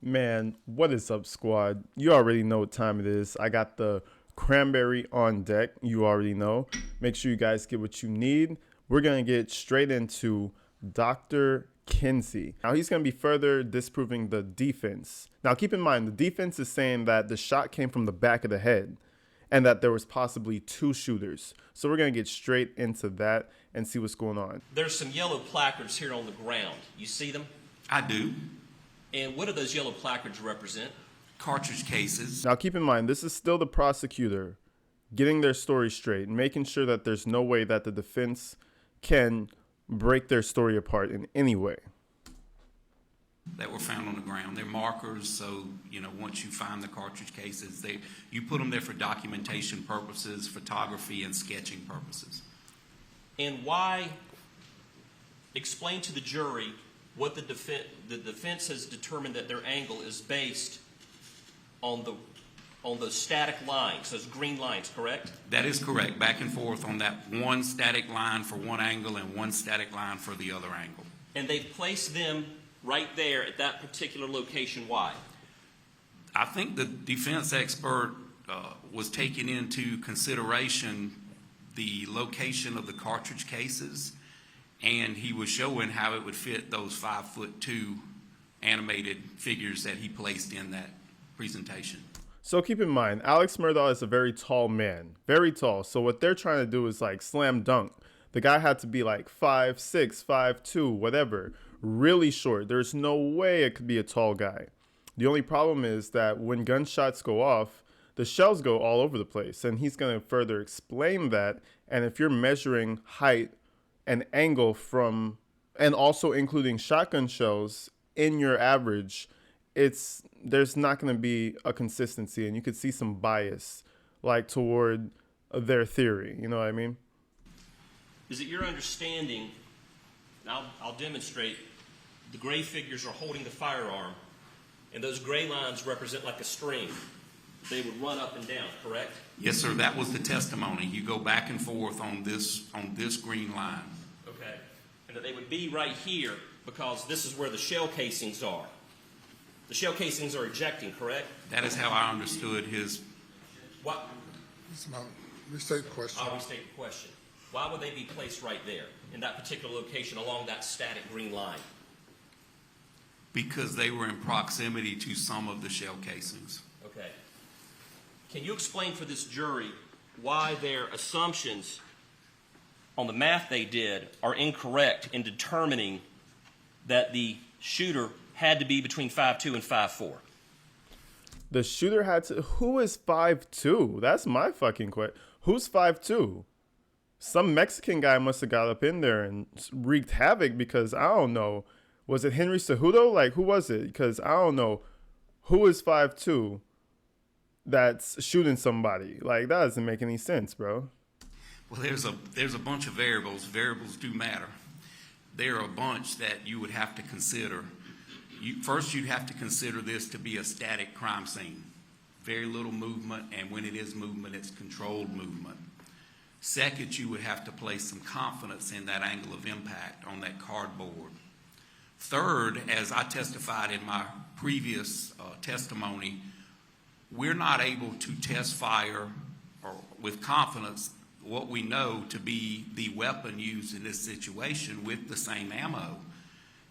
Man, what is up, squad? You already know what time it is. I got the cranberry on deck. You already know. Make sure you guys get what you need. We're going to get straight into Dr. Kinsey. Now, he's going to be further disproving the defense. Now, keep in mind, the defense is saying that the shot came from the back of the head and that there was possibly two shooters. So we're going to get straight into that and see what's going on. There's some yellow placards here on the ground. You see them? I do. And what do those yellow placards represent? Cartridge cases. Now, keep in mind, this is still the prosecutor getting their story straight and making sure that there's no way that the defense can break their story apart in any way. That were found on the ground. They're markers, so, once you find the cartridge cases, you put them there for documentation purposes, photography, and sketching purposes. And why, explain to the jury what the defense has determined that their angle is based on those static lines, those green lines, correct? That is correct. Back and forth on that one static line for one angle and one static line for the other angle. And they've placed them right there at that particular location. Why? I think the defense expert was taking into consideration the location of the cartridge cases, and he was showing how it would fit those 5'2" animated figures that he placed in that presentation. So keep in mind, Alex Murdaugh is a very tall man, very tall. So what they're trying to do is like slam dunk. The guy had to be like 5'6", 5'2", whatever, really short. There's no way it could be a tall guy. The only problem is that when gunshots go off, the shells go all over the place. And he's going to further explain that. And if you're measuring height and angle from, and also including shotgun shells in your average, there's not going to be a consistency, and you could see some bias like toward their theory. You know what I mean? Is it your understanding, and I'll demonstrate, the gray figures are holding the firearm, and those gray lines represent like a string. They would run up and down, correct? Yes, sir. That was the testimony. You go back and forth on this green line. Okay. And that they would be right here because this is where the shell casings are. The shell casings are ejecting, correct? That is how I understood his. What? Restate the question. I'll restate the question. Why would they be placed right there in that particular location along that static green line? Because they were in proximity to some of the shell casings. Okay. Can you explain for this jury why their assumptions on the math they did are incorrect in determining that the shooter had to be between 5'2" and 5'4"? The shooter had to. Who is 5'2"? That's my fucking question. Who's 5'2"? Some Mexican guy must have got up in there and wreaked havoc, because I don't know. Was it Henry Cejudo? Like, who was it? Because I don't know who is 5'2" that's shooting somebody. Like, that doesn't make any sense, bro. Well, there's a bunch of variables. Variables do matter. There are a bunch that you would have to consider. First, you'd have to consider this to be a static crime scene. Very little movement, and when it is movement, it's controlled movement. Second, you would have to place some confidence in that angle of impact on that cardboard. Third, as I testified in my previous testimony, we're not able to test fire or with confidence what we know to be the weapon used in this situation with the same ammo.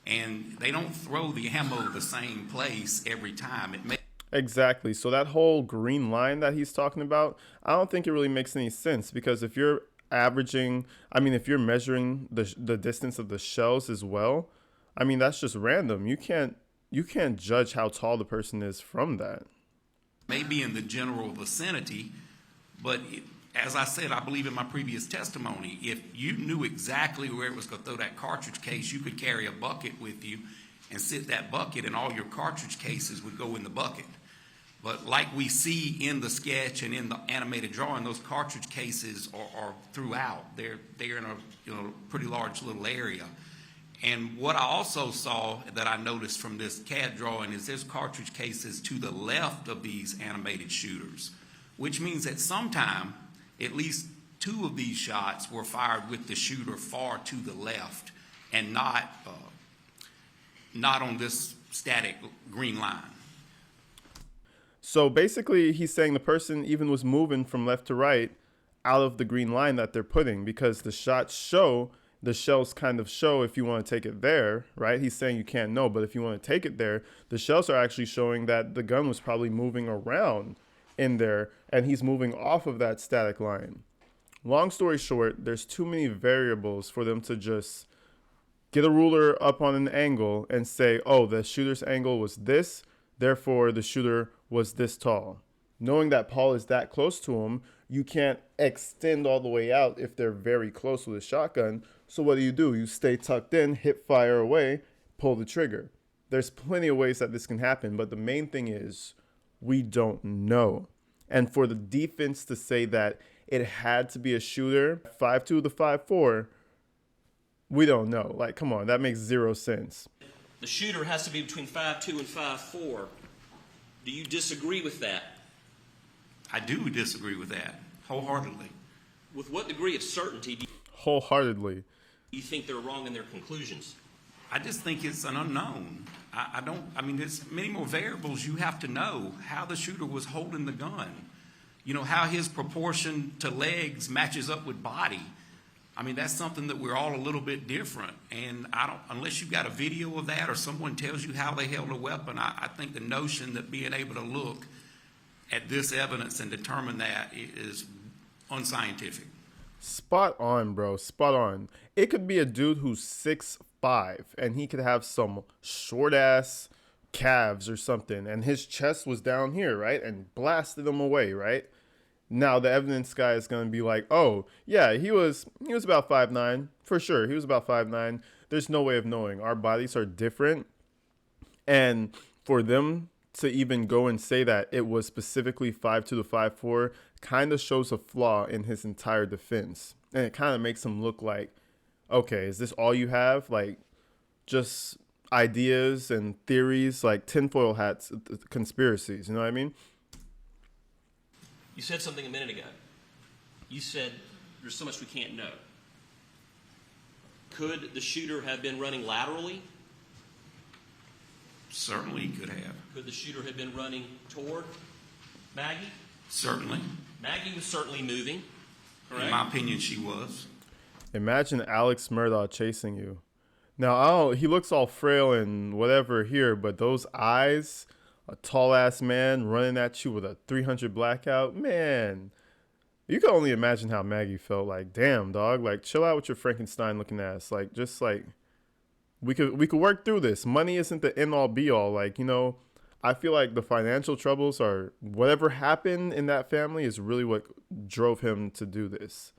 And they don't throw the ammo the same place every time. Exactly. So that whole green line that he's talking about, I don't think it really makes any sense, because if you're if you're measuring the distance of the shells as well, I mean, that's just random. You can't judge how tall the person is from that. Maybe in the general vicinity, but as I said, I believe in my previous testimony, if you knew exactly where it was going to throw that cartridge case, you could carry a bucket with you and sit that bucket, and all your cartridge cases would go in the bucket. But like we see in the sketch and in the animated drawing, those cartridge cases are throughout. They're in a pretty large little area. And what I also saw that I noticed from this CAD drawing is there's cartridge cases to the left of these animated shooters, which means that sometime at least two of these shots were fired with the shooter far to the left and not on this static green line. So basically, he's saying the person even was moving from left to right out of the green line that they're putting, because the shots show, the shells kind of show if you want to take it there, right? He's saying you can't know, but if you want to take it there, the shells are actually showing that the gun was probably moving around in there, and he's moving off of that static line. Long story short, there's too many variables for them to just get a ruler up on an angle and say, oh, the shooter's angle was this, therefore the shooter was this tall. Knowing that Paul is that close to him, you can't extend all the way out if they're very close with a shotgun. So what do? You stay tucked in, hip fire away, pull the trigger. There's plenty of ways that this can happen, but the main thing is we don't know. And for the defense to say that it had to be a shooter, 5'2" to 5'4", we don't know. Like, come on, that makes zero sense. The shooter has to be between 5'2" and 5'4". Do you disagree with that? I do disagree with that wholeheartedly. With what degree of certainty do Wholeheartedly. you think they're wrong in their conclusions? I just think it's an unknown. I mean, there's many more variables you have to know. How the shooter was holding the gun. You know, how his proportion to legs matches up with body. I mean, that's something that we're all a little bit different. And unless you've got a video of that or someone tells you how they held a weapon, I think the notion that being able to look at this evidence and determine that is unscientific. Spot on, bro. Spot on. It could be a dude who's 6'5", and he could have some short ass calves or something, and his chest was down here, right, and blasted him away, right? Now the evidence guy is gonna be like, oh yeah, he was about 5'9", for sure. He was about 5'9". There's no way of knowing. Our bodies are different, and for them to even go and say that it was specifically 5'2" to 5'4" kind of shows a flaw in his entire defense. And it kind of makes him look like, okay, is this all you have? Like, just ideas and theories, like tinfoil hats, conspiracies, you know what I mean? You said something a minute ago. You said there's so much we can't know. Could the shooter have been running laterally? Certainly he could have. Could the shooter have been running toward Maggie? Certainly. Maggie was certainly moving, correct? In my opinion, she was. Imagine Alex Murdaugh chasing you. Now, he looks all frail and whatever here, but those eyes, a tall-ass man running at you with a 300 blackout, man, you can only imagine how Maggie felt. Like, damn, dog, like, chill out with your Frankenstein-looking ass. Like, just, like, we could work through this. Money isn't the end-all, be-all. Like, you know, I feel like the financial troubles are, whatever happened in that family is really what drove him to do this.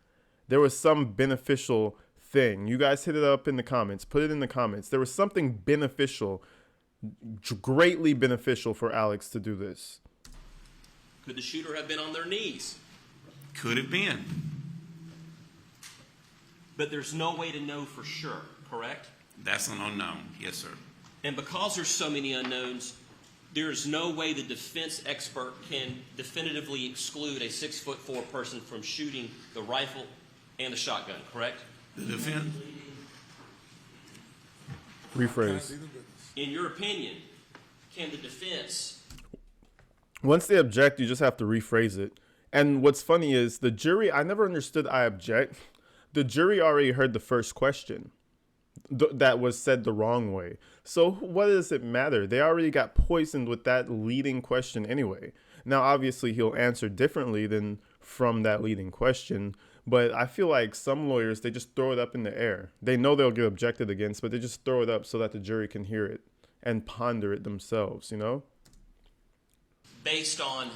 There was some beneficial thing. You guys hit it up in the comments. Put it in the comments. There was something beneficial, greatly beneficial for Alex to do this. Could the shooter have been on their knees? Could have been. But there's no way to know for sure, correct? That's an unknown. Yes, sir. And because there's so many unknowns, there's no way the defense expert can definitively exclude a 6'4" person from shooting the rifle and the shotgun, correct? The defense. Rephrase. In your opinion, can the defense... Once they object, you just have to rephrase it. And what's funny is the jury, I never understood I object. The jury already heard the first question that was said the wrong way. So what does it matter? They already got poisoned with that leading question anyway. Now, obviously, he'll answer differently than from that leading question. But I feel like some lawyers, they just throw it up in the air. They know they'll get objected against, but they just throw it up so that the jury can hear it and ponder it themselves, you know? Based on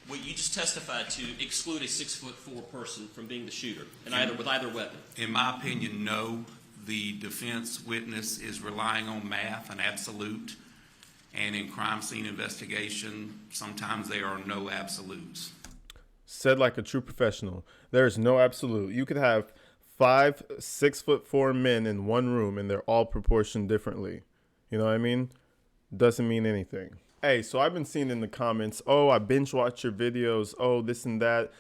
what you just testified to, exclude a 6'4" person from being the shooter, and with either weapon? In my opinion, no. The defense witness is relying on math and absolute. And in crime scene investigation, sometimes there are no absolutes. Said like a true professional. There is no absolute. You could have 5 6'4" men in one room and they're all proportioned differently. You know what I mean? Doesn't mean anything. Hey, so I've been seeing in the comments, oh, I binge watch your videos, oh, this and that.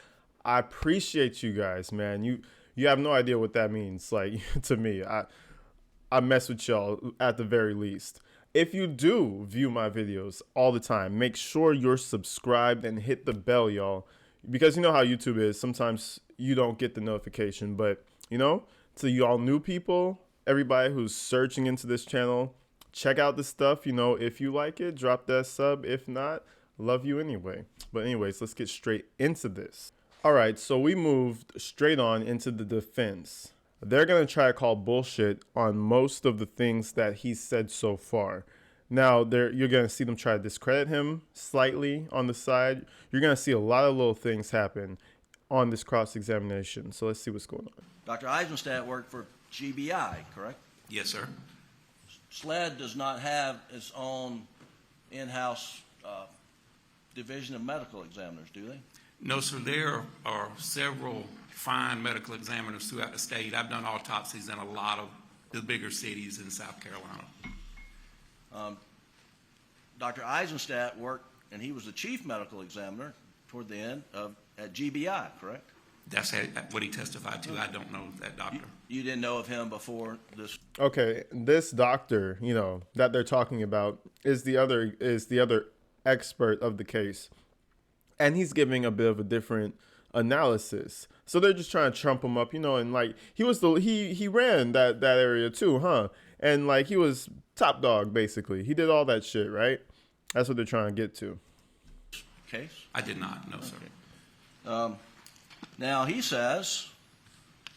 I appreciate you guys, man. You have no idea what that means, like, to me. I mess with y'all at the very least. If you do view my videos all the time, make sure you're subscribed and hit the bell, y'all. Because you know how YouTube is. Sometimes you don't get the notification. But, to y'all new people, everybody who's searching into this channel, check out the stuff. If you like it, drop that sub. If not, love you anyway. But anyways, let's get straight into this. All right, so we moved straight on into the defense. They're going to try to call bullshit on most of the things that he said so far. Now, you're going to see them try to discredit him slightly on the side. You're going to see a lot of little things happen on this cross-examination. So let's see what's going on. Dr. Eisenstadt worked for GBI, correct? Yes, sir. SLED does not have its own in-house division of medical examiners, do they? No, sir. There are several fine medical examiners throughout the state. I've done autopsies in a lot of the bigger cities in South Carolina. Dr. Eisenstadt worked, and he was the chief medical examiner toward the end at GBI, correct? That's what he testified to. I don't know that doctor. You didn't know of him before this? Okay, this doctor, that they're talking about is the other expert of the case. And he's giving a bit of a different analysis. So they're just trying to trump him up, and like he ran that area too, huh? And like he was top dog basically. He did all that shit, right? That's what they're trying to get to. Case? I did not, no, sir. Okay. Now he says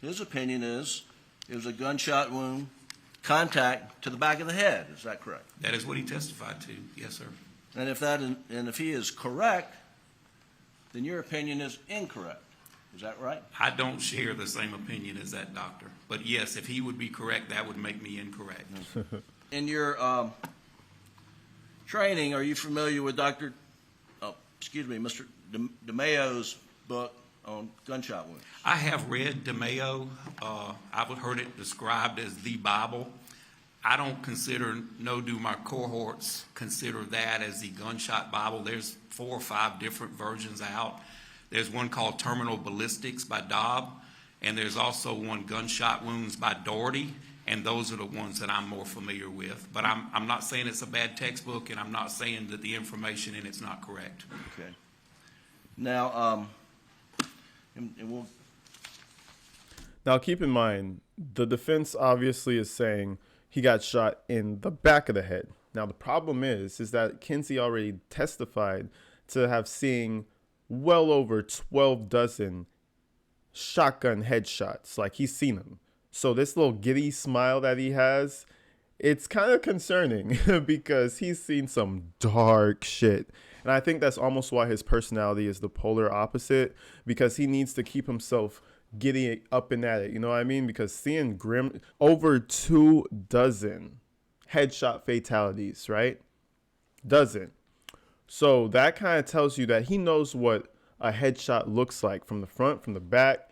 his opinion is it was a gunshot wound, contact to the back of the head. Is that correct? That is what he testified to. Yes, sir. And if he is correct, then your opinion is incorrect. Is that right? I don't share the same opinion as that doctor. But yes, if he would be correct, that would make me incorrect. In your training, are you familiar with Mr. DeMayo's book on gunshot wounds? I have read DeMayo. I've heard it described as the Bible. I don't consider, no do my cohorts consider that as the gunshot Bible. There's 4 or 5 different versions out. There's one called Terminal Ballistics by Dobb, and there's also one Gunshot Wounds by Doherty, and those are the ones that I'm more familiar with. But I'm not saying it's a bad textbook, and I'm not saying that the information in it's not correct. Okay. Now, Now keep in mind, the defense obviously is saying he got shot in the back of the head. Now the problem is that Kinsey already testified to have seen well over 12 dozen shotgun headshots. Like he's seen them. So this little giddy smile that he has, it's kind of concerning because he's seen some dark shit. And I think that's almost why his personality is the polar opposite, because he needs to keep himself giddy up and at it. You know what I mean? Because seeing over 2 dozen headshot fatalities, right? Dozen. So that kind of tells you that he knows what a headshot looks like from the front, from the back,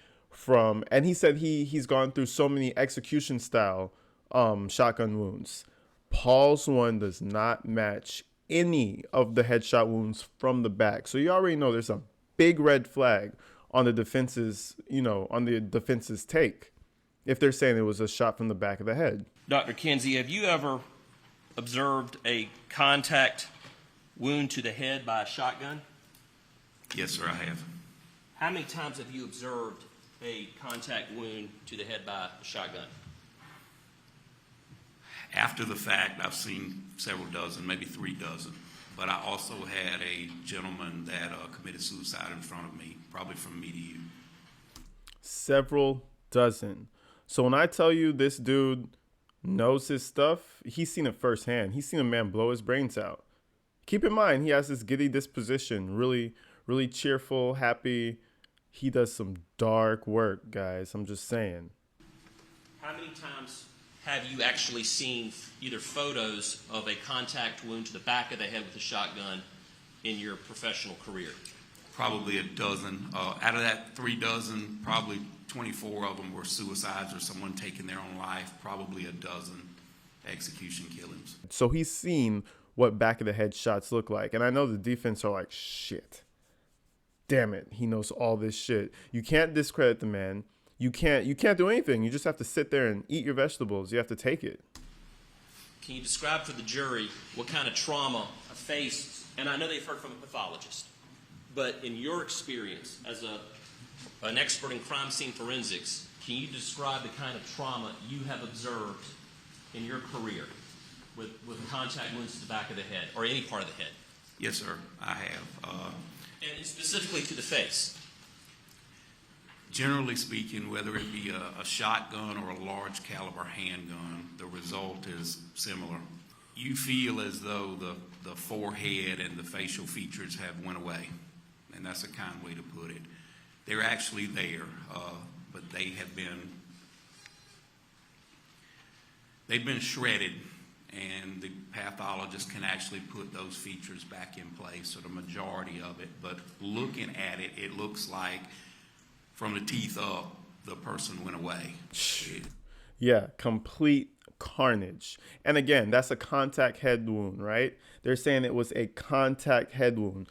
and he said he's gone through so many execution style shotgun wounds. Paul's one does not match any of the headshot wounds from the back. So you already know there's a big red flag on the defense's, take if they're saying it was a shot from the back of the head. Dr. Kinsey, have you ever observed a contact wound to the head by a shotgun? Yes, sir, I have. How many times have you observed a contact wound to the head by a shotgun? After the fact, I've seen several dozen, maybe 3 dozen. But I also had a gentleman that committed suicide in front of me, probably from me to you. Several dozen. So when I tell you this dude knows his stuff, he's seen it firsthand. He's seen a man blow his brains out. Keep in mind, he has this giddy disposition, really, really cheerful, happy. He does some dark work, guys. I'm just saying. How many times have you actually seen either photos of a contact wound to the back of the head with a shotgun in your professional career? Probably a dozen. Out of that 3 dozen, probably 24 of them were suicides or someone taking their own life. Probably a dozen execution killings. So he's seen what back of the head shots look like. And I know the defense are like, shit. Damn it. He knows all this shit. You can't discredit the man. You can't do anything. You just have to sit there and eat your vegetables. You have to take it. can you describe for the jury what kind of trauma a face, and I know they've heard from a pathologist, but in your experience as an expert in crime scene forensics, can you describe the kind of trauma you have observed in your career with contact wounds to the back of the head or any part of the head? Yes, sir, I have. And specifically to the face. Generally speaking, whether it be a shotgun or a large caliber handgun, the result is similar. You feel as though the forehead and the facial features have went away, and that's a kind way to put it. They're actually there, but they've been shredded, and the pathologist can actually put those features back in place, or the majority of it. But looking at it, it looks like from the teeth up, the person went away. Yeah, complete carnage. And again, that's a contact head wound, right? They're saying it was a contact head wound.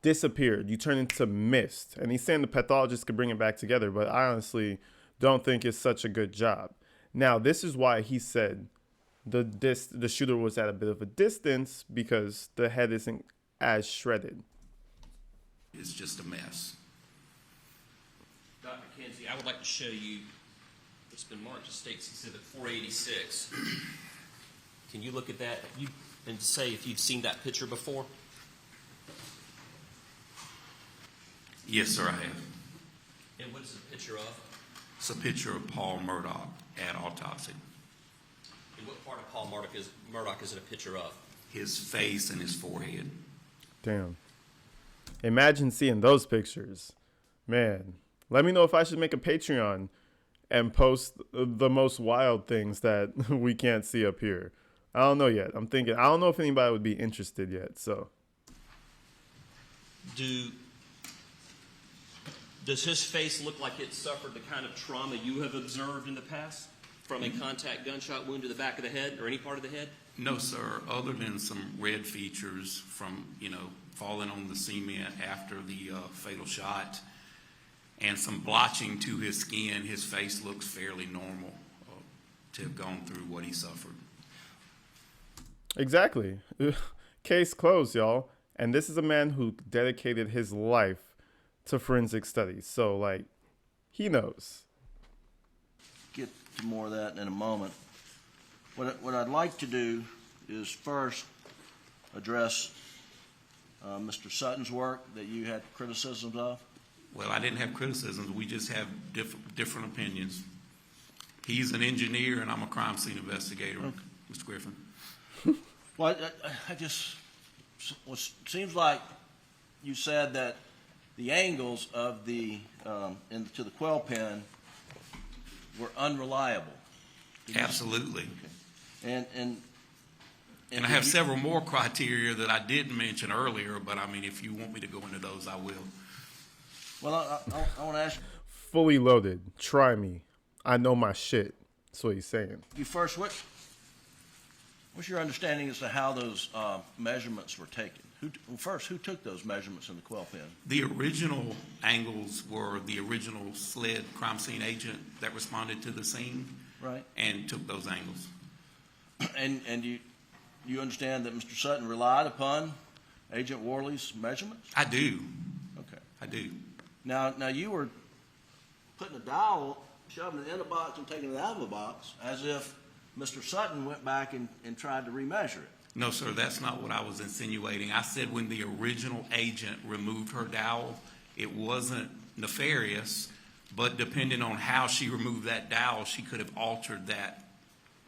Disappeared. You turn into mist. And he's saying the pathologist could bring it back together, but I honestly don't think it's such a good job. Now, this is why he said the shooter was at a bit of a distance, because the head isn't as shredded. It's just a mess. Dr. Kinsey, I would like to show you what's been marked as State's Exhibit 486. Can you look at that and say if you've seen that picture before? Yes, sir, I have. And what is it a picture of? It's a picture of Paul Murdaugh at autopsy. And what part of Paul Murdaugh is it a picture of? His face and his forehead. Damn. Imagine seeing those pictures. Man, let me know if I should make a Patreon and post the most wild things that we can't see up here. I don't know yet. I don't know if anybody would be interested yet, so. Does his face look like it suffered the kind of trauma you have observed in the past from a contact gunshot wound to the back of the head or any part of the head? No, sir, other than some red features from, falling on the cement after the fatal shot and some blotching to his skin, his face looks fairly normal to have gone through what he suffered. Exactly. Case closed, y'all. And this is a man who dedicated his life to forensic studies. So, he knows. Get to more of that in a moment. What I'd like to do is first address Mr. Sutton's work that you had criticisms of. Well, I didn't have criticisms. We just have different opinions. He's an engineer, and I'm a crime scene investigator, okay. Mr. Griffin. Well, seems like you said that the angles of to the quill pen were unreliable. Absolutely. Okay. And I have several more criteria that I didn't mention earlier, but if you want me to go into those, I will. Well, I want to ask you. Fully loaded. Try me. I know my shit. That's what he's saying. You first, what's your understanding as to how those measurements were taken? Who took those measurements in the quill pen? The original angles were the original SLED crime scene agent that responded to the scene, right, and took those angles. And you understand that Mr. Sutton relied upon Agent Worley's measurements? I do. Okay. I do. Now you were putting a dowel, shoving it in a box and taking it out of the box as if Mr. Sutton went back and tried to remeasure it. No, sir, that's not what I was insinuating. I said when the original agent removed her dowel, it wasn't nefarious, but depending on how she removed that dowel, she could have altered that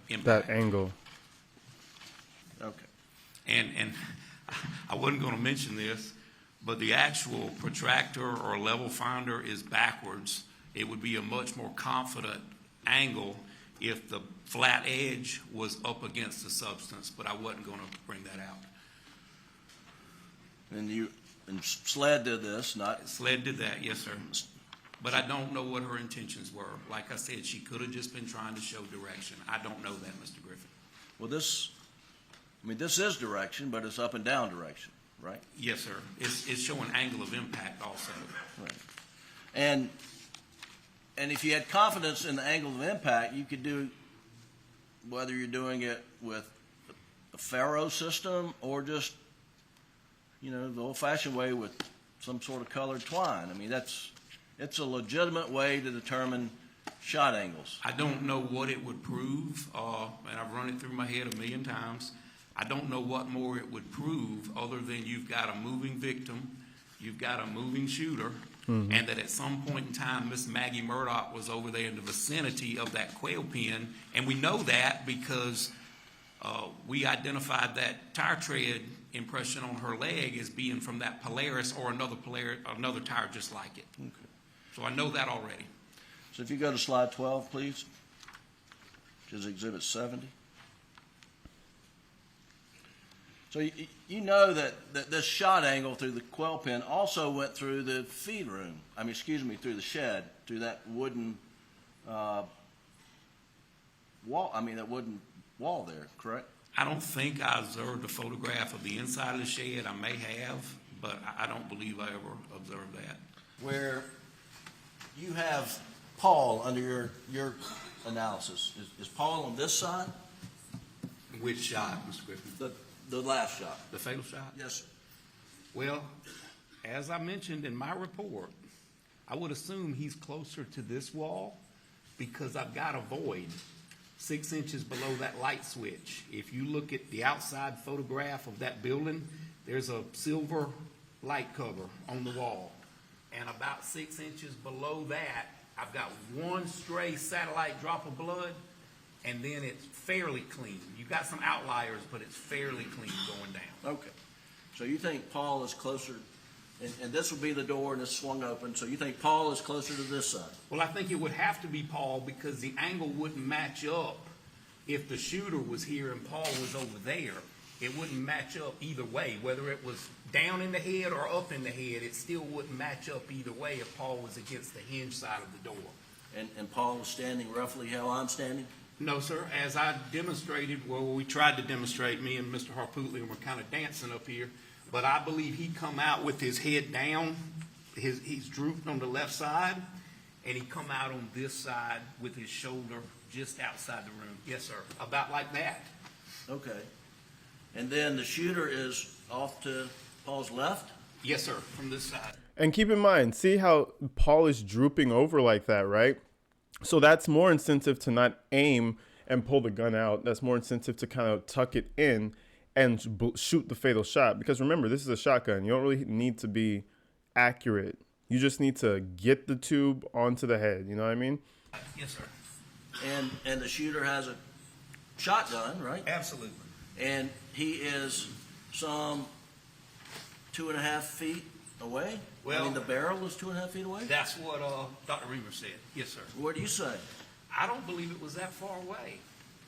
impact. That angle. Okay. And I wasn't going to mention this, but the actual protractor or level finder is backwards. It would be a much more confident angle if the flat edge was up against the substance, but I wasn't going to bring that out. And SLED did this, not... SLED did that, yes, sir. But I don't know what her intentions were. Like I said, she could have just been trying to show direction. I don't know that, Mr. Griffin. Well, this is direction, but it's up and down direction, right? Yes, sir. It's showing angle of impact also. Right. And if you had confidence in the angle of impact, you could do, whether you're doing it with a Faro system or just, you know, the old-fashioned way with some sort of colored twine? I mean, it's a legitimate way to determine shot angles. I don't know what it would prove, and I've run it through my head a million times. I don't know what more it would prove other than you've got a moving victim, you've got a moving shooter, and that at some point in time, Miss Maggie Murdaugh was over there in the vicinity of that quail pen, and we know that because we identified that tire tread impression on her leg as being from that Polaris or another tire just like it. Okay. So I know that already. So if you go to slide 12, please, which is Exhibit 70. So you know that this shot angle through the quail pen also went through the feed room. I mean, through the shed, through that wooden wall. I mean, that wooden wall there, correct? I don't think I observed a photograph of the inside of the shed. I may have, but I don't believe I ever observed that. Where you have Paul under your analysis. Is Paul on this side? Which shot, Mr. Griffin? The last shot. The fatal shot? Yes, sir. Well, as I mentioned in my report, I would assume he's closer to this wall because I've got a void 6 inches below that light switch. If you look at the outside photograph of that building, there's a silver light cover on the wall. And about 6 inches below that, I've got one stray satellite drop of blood, and then it's fairly clean. You've got some outliers, but it's fairly clean going down. Okay. So you think Paul is closer, and this will be the door and it's swung open, so you think Paul is closer to this side? Well, I think it would have to be Paul because the angle wouldn't match up if the shooter was here and Paul was over there. It wouldn't match up either way. Whether it was down in the head or up in the head, it still wouldn't match up either way if Paul was against the hinge side of the door. And Paul was standing roughly how I'm standing? No, sir. As I demonstrated, well, we tried to demonstrate, me and Mr. Harpootlian were kind of dancing up here, but I believe he come out with his head down. He's drooped on the left side, and he come out on this side with his shoulder just outside the room. Yes, sir. About like that. Okay. And then the shooter is off to Paul's left? Yes, sir. From this side. And keep in mind, see how Paul is drooping over like that, right? So that's more incentive to not aim and pull the gun out. That's more incentive to kind of tuck it in and shoot the fatal shot. Because remember, this is a shotgun. You don't really need to be accurate. You just need to get the tube onto the head. You know what I mean? Yes, sir. And the shooter has a shotgun, right? Absolutely. And he is some 2.5 feet away? Well, I mean, the barrel is 2.5 feet away? That's what Dr. Reamer said. Yes, sir. What do you say? I don't believe it was that far away.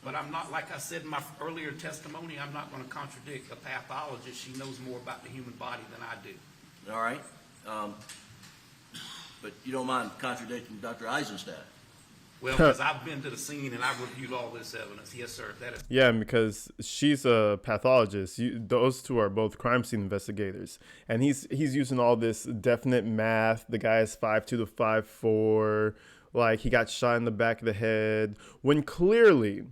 But I'm not, like I said in my earlier testimony, I'm not going to contradict a pathologist. She knows more about the human body than I do. All right. But you don't mind contradicting Dr. Eisenstadt? Well, because I've been to the scene and I've reviewed all this evidence. Yes, sir. That is. Yeah, because she's a pathologist. Those two are both crime scene investigators, and he's using all this definite math. The guy is 5'2" to 5'4". Like, he got shot in the back of the head, when clearly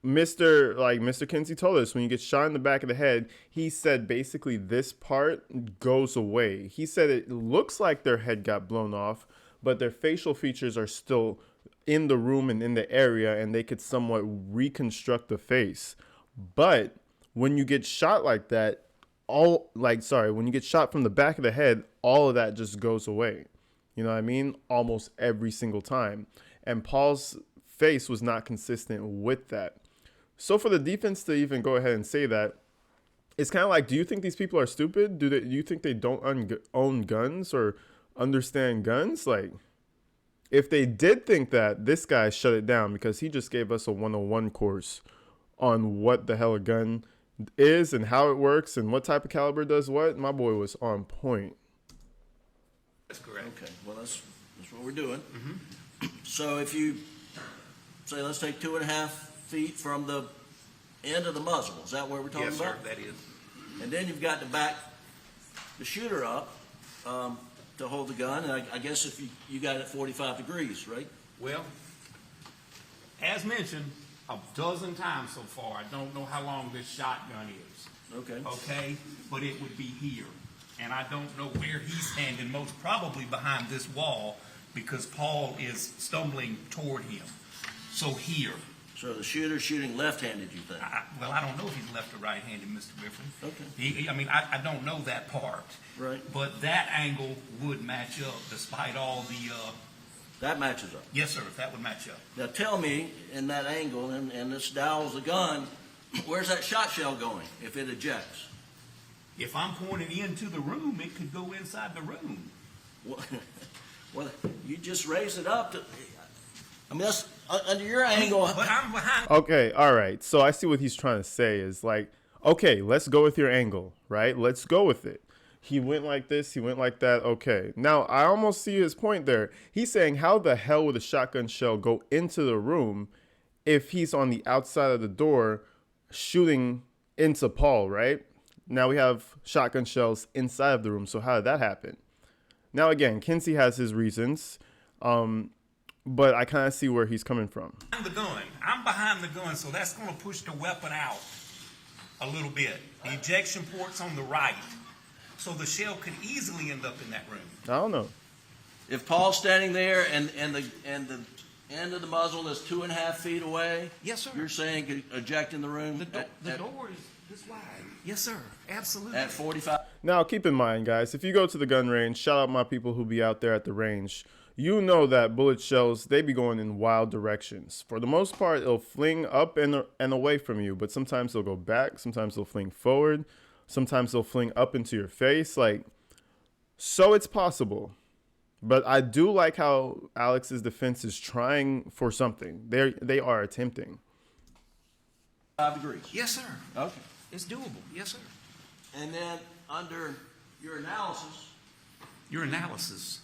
Mr. Kinsey told us when you get shot in the back of the head, he said basically this part goes away. He said it looks like their head got blown off, but their facial features are still in the room and in the area, and they could somewhat reconstruct the face. But when you get shot like that, when you get shot from the back of the head, all of that just goes away. You know what I mean? Almost every single time. And Paul's face was not consistent with that. So for the defense to even go ahead and say that, it's kind of like, do you think these people are stupid? Do you think they don't own guns or understand guns? Like, if they did think that, this guy shut it down, because he just gave us a 101 course on what the hell a gun is and how it works and what type of caliber does what. My boy was on point. That's correct. Okay, well, that's what we're doing. Mm-hmm. So if you say, let's take 2.5 feet from the end of the muzzle, is that what we're talking about? Yes, sir, that is. And then you've got to back the shooter up to hold the gun, and I guess if you got it at 45 degrees, right? Well, as mentioned, a dozen times so far. I don't know how long this shotgun is. Okay. Okay, but it would be here. And I don't know where he's standing, most probably behind this wall, because Paul is stumbling toward him. So here. So the shooter's shooting left-handed, you think? Well, I don't know if he's left or right-handed, Mr. Griffin. Okay. I don't know that part. Right. But that angle would match up despite all the, That matches up. yes, sir, that would match up. Now tell me, in that angle, and this dials the gun, where's that shot shell going if it ejects? If I'm pointing into the room, it could go inside the room. Well, you just raise it up to, I mean, that's under your angle. But I'm behind. Okay, all right. So I see what he's trying to say is like, okay, let's go with your angle, right? Let's go with it. He went like this, he went like that. Okay. Now, I almost see his point there. He's saying, how the hell would a shotgun shell go into the room if he's on the outside of the door shooting into Paul, right? Now we have shotgun shells inside of the room. So how did that happen? Now, again, Kinsey has his reasons, but I kind of see where he's coming from. The gun. I'm behind the gun, so that's going to push the weapon out a little bit. The ejection port's on the right, so the shell could easily end up in that room. I don't know. If Paul's standing there and the end of the muzzle is 2.5 feet away, Yes, sir. you're saying could eject in the room The door is this wide. Yes, sir. Absolutely. at 45? Now, keep in mind, guys, if you go to the gun range, shout out my people who be out there at the range. You know that bullet shells, they be going in wild directions. For the most part, it'll fling up and away from you, but sometimes they'll go back. Sometimes they'll fling forward. Sometimes they'll fling up into your face. Like, so it's possible. But I do like how Alex's defense is trying for something. They are attempting. 5 degrees. Yes, sir. Okay. It's doable. Yes, sir. And then under your analysis, Your analysis.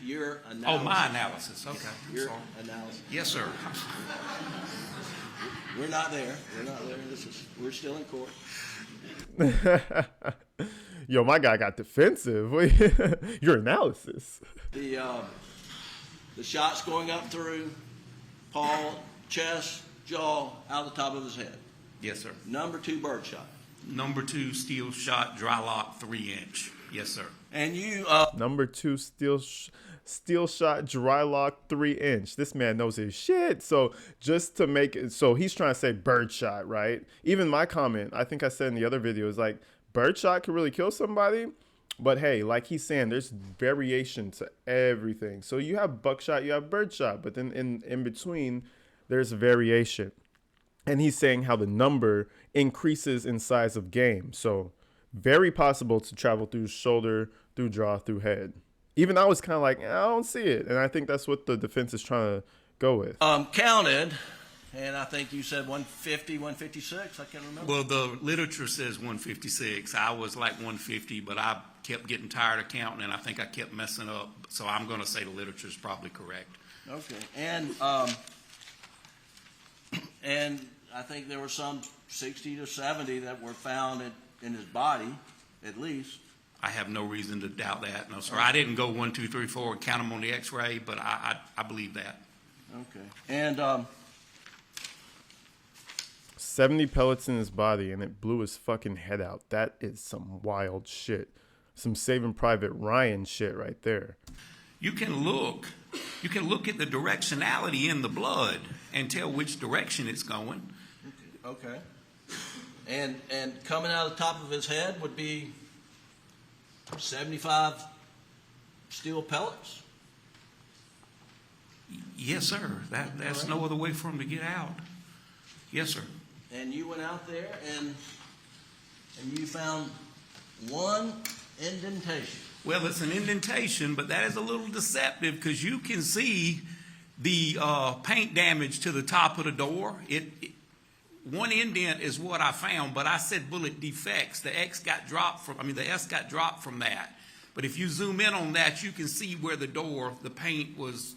your Oh, analysis. my analysis. Okay. I'm Your sorry. analysis. Yes, sir. We're not there. We're not there. We're still in court. Yo, my guy got defensive. Your analysis. The shot's going up through Paul, chest, jaw, out the top of his head. Yes, sir. Number 2 bird shot. Number 2 steel shot, dry lock, 3-inch. Yes, sir. And you, Number 2 steel shot, dry lock, 3-inch. This man knows his shit. So just to make it, so he's trying to say bird shot, right? Even my comment, I think I said in the other video, is like, bird shot could really kill somebody. But hey, like he's saying, there's variation to everything. So you have buckshot, you have bird shot, but then in between, there's variation. And he's saying how the number increases in size of game. So very possible to travel through shoulder, through jaw, through head. Even I was kind of like, I don't see it. And I think that's what the defense is trying to go with. counted, and I think you said 150, 156. I can't remember. Well, the literature says 156. I was like 150, but I kept getting tired of counting, and I think I kept messing up. So I'm going to say the literature is probably correct. Okay. And I think there were some 60 to 70 that were found in his body, at least. I have no reason to doubt that. No, sir. I didn't go 1, 2, 3, 4 and count them on the X-ray, but I believe that. Okay. And 70 pellets in his body, and it blew his fucking head out. That is some wild shit. Some Saving Private Ryan shit right there. You can look at the directionality in the blood and tell which direction it's going. okay. And coming out of the top of his head would be 75 steel pellets. Yes, sir. That's no other way for him to get out. Yes, sir. And you went out there and you found one indentation. Well, it's an indentation, but that is a little deceptive because you can see the paint damage to the top of the door. One indent is what I found, but I said bullet defects. The S got dropped from that. But if you zoom in on that, you can see where the paint was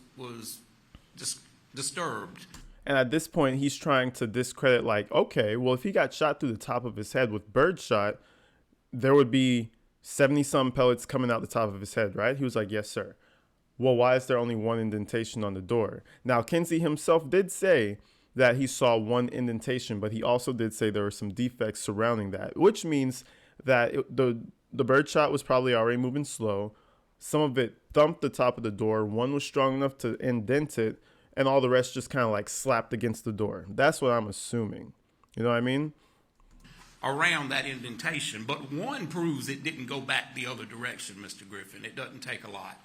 just disturbed. And at this point, he's trying to discredit, like, okay, well, if he got shot through the top of his head with birdshot, there would be 70-some pellets coming out the top of his head, right? He was like, yes, sir. Well, why is there only one indentation on the door? Now, Kinsey himself did say that he saw one indentation, but he also did say there were some defects surrounding that, which means that the bird shot was probably already moving slow. Some of it thumped the top of the door. One was strong enough to indent it, and all the rest just kind of like slapped against the door. That's what I'm assuming. You know what I mean? Around that indentation, but one proves it didn't go back the other direction, Mr. Griffin. It doesn't take a lot.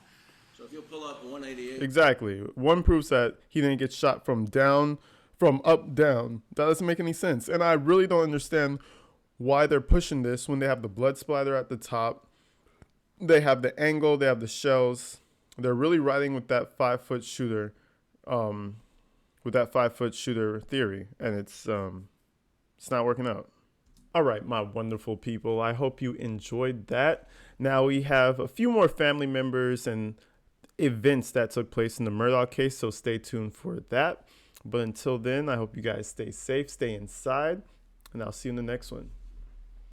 So if you'll pull up 188. Exactly. One proves that he didn't get shot from up, down. That doesn't make any sense. And I really don't understand why they're pushing this when they have the blood splatter at the top. They have the angle, they have the shells. They're really riding with that 5-foot shooter, theory, and it's not working out. All right, my wonderful people. I hope you enjoyed that. Now we have a few more family members and events that took place in the Murdaugh case, so stay tuned for that. But until then, I hope you guys stay safe, stay inside, and I'll see you in the next one.